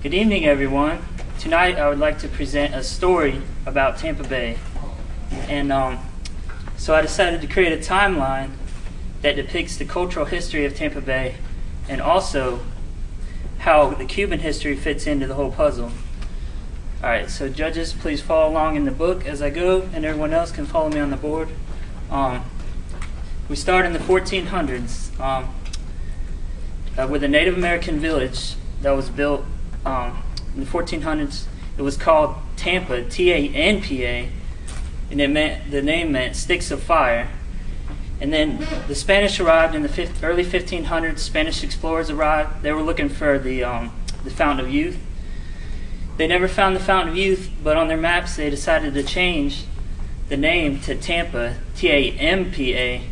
Good evening, everyone. Tonight I would like to present a story about Tampa Bay. And so I decided to create a timeline that depicts the cultural history of Tampa Bay and also how the Cuban history fits into the whole puzzle. Alright, so judges, please follow along in the book as I go, and everyone else can follow me on the board. We start in the 1400s with a Native American village that was built in the 1400s. It was called Tampa, T-A-N-P-A, and the name meant sticks of fire. And then the Spanish arrived in the early 1500s. Spanish explorers arrived. They were looking for the Fountain of Youth. They never found the Fountain of Youth, but on their maps they decided to change the name to Tampa, T-A-M-P-A.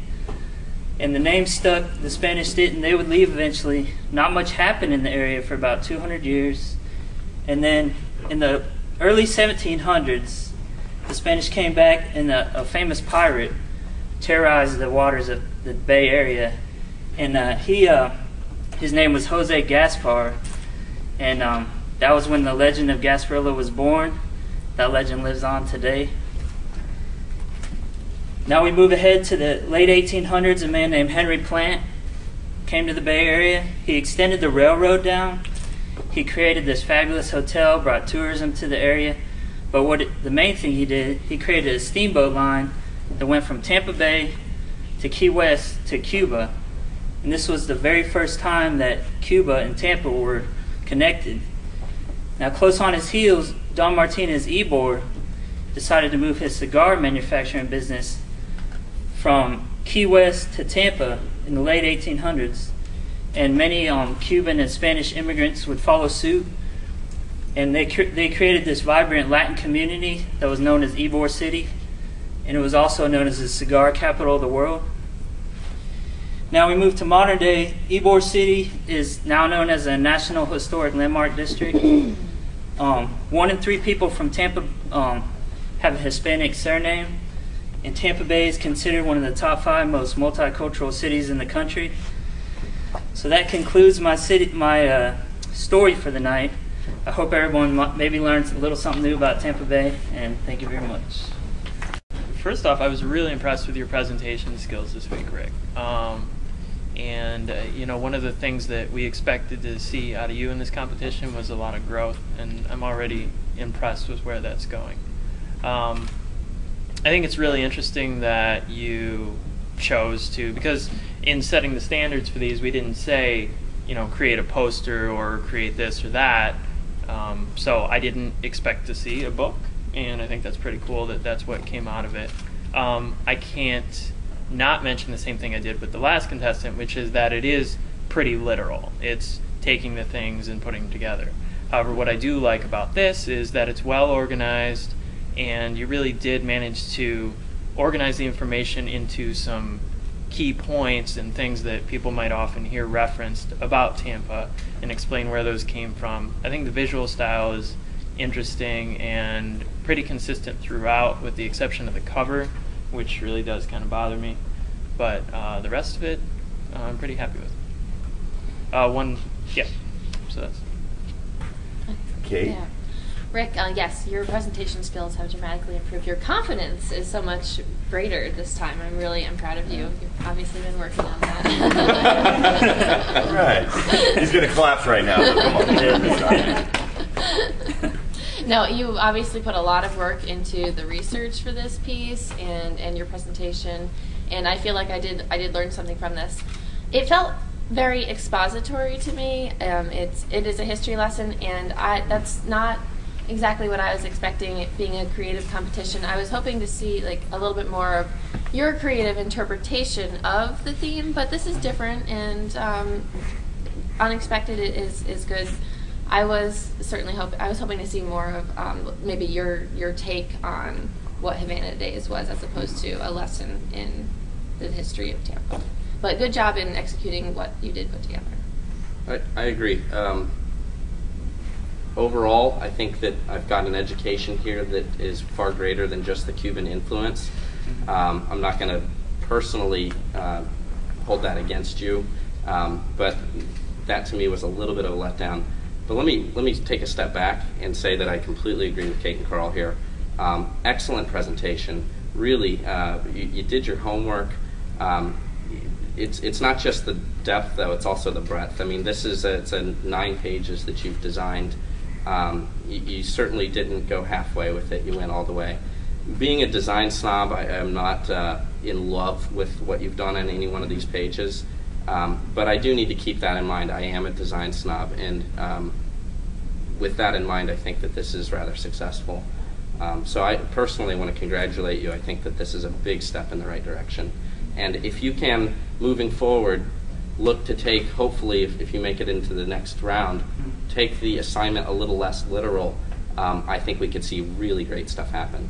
And the name stuck. The Spanish didn't. They would leave eventually. Not much happened in the area for about 200 years. And then in the early 1700s, the Spanish came back, and a famous pirate terrorized the waters of the Bay Area. And his name was Jose Gaspar. And that was when the legend of Gasparilla was born. That legend lives on today. Now we move ahead to the late 1800s. A man named Henry Plant came to the Bay Area. He extended the railroad down. He created this fabulous hotel, brought tourism to the area. But the main thing he did, he created a steamboat line that went from Tampa Bay to Key West to Cuba. And this was the very first time that Cuba and Tampa were connected. Now close on his heels, Don Martinez Ybor decided to move his cigar manufacturing business from Key West to Tampa in the late 1800s. And many Cuban and Spanish immigrants would follow suit. And they created this vibrant Latin community that was known as Ybor City. And it was also known as the cigar capital of the world. Now we move to modern day. Ybor City is now known as a National Historic Landmark District. 1 in 3 people from Tampa have a Hispanic surname. And Tampa Bay is considered one of the top 5 most multicultural cities in the country. So that concludes my story for the night. I hope everyone maybe learns a little something new about Tampa Bay, and thank you very much. First off, I was really impressed with your presentation skills this week, Rick. You know, one of the things that we expected to see out of you in this competition was a lot of growth, and I'm already impressed with where that's going. I think it's really interesting that you chose to, because in setting the standards for these, we didn't say, you know, create a poster or create this or that. So I didn't expect to see a book, and I think that's pretty cool that that's what came out of it. I can't not mention the same thing I did with the last contestant, which is that it is pretty literal. It's taking the things and putting them together. However, what I do like about this is that it's well organized, and you really did manage to organize the information into some key points and things that people might often hear referenced about Tampa and explain where those came from. I think the visual style is interesting and pretty consistent throughout, with the exception of the cover, which really does kind of bother me. But the rest of it, I'm pretty happy with. So that's. Okay. Yeah. Rick, yes, your presentation skills have dramatically improved. Your confidence is so much greater this time. I'm proud of you. You've obviously been working on that. All right. He's going to collapse right now. So come on. No, you obviously put a lot of work into the research for this piece and your presentation, and I feel like I did learn something from this. It felt very expository to me. It is a history lesson, and that's not exactly what I was expecting, it being a creative competition. I was hoping to see like a little bit more of your creative interpretation of the theme, but this is different, and unexpected is good. I was hoping to see more of maybe your take on what Havana Days was, as opposed to a lesson in the history of Tampa. But good job in executing what you did put together. I agree. Overall, I think that I've got an education here that is far greater than just the Cuban influence. I'm not going to personally hold that against you, but that to me was a little bit of a letdown. But let me take a step back and say that I completely agree with Kate and Carl here. Excellent presentation. Really, you did your homework. It's not just the depth, though, it's also the breadth. I mean, it's 9 pages that you've designed. You certainly didn't go halfway with it. You went all the way. Being a design snob, I am not in love with what you've done on any one of these pages. But I do need to keep that in mind. I am a design snob, and with that in mind, I think that this is rather successful. So I personally want to congratulate you. I think that this is a big step in the right direction. And if you can, moving forward, look to take, hopefully, if you make it into the next round, take the assignment a little less literal, I think we could see really great stuff happen.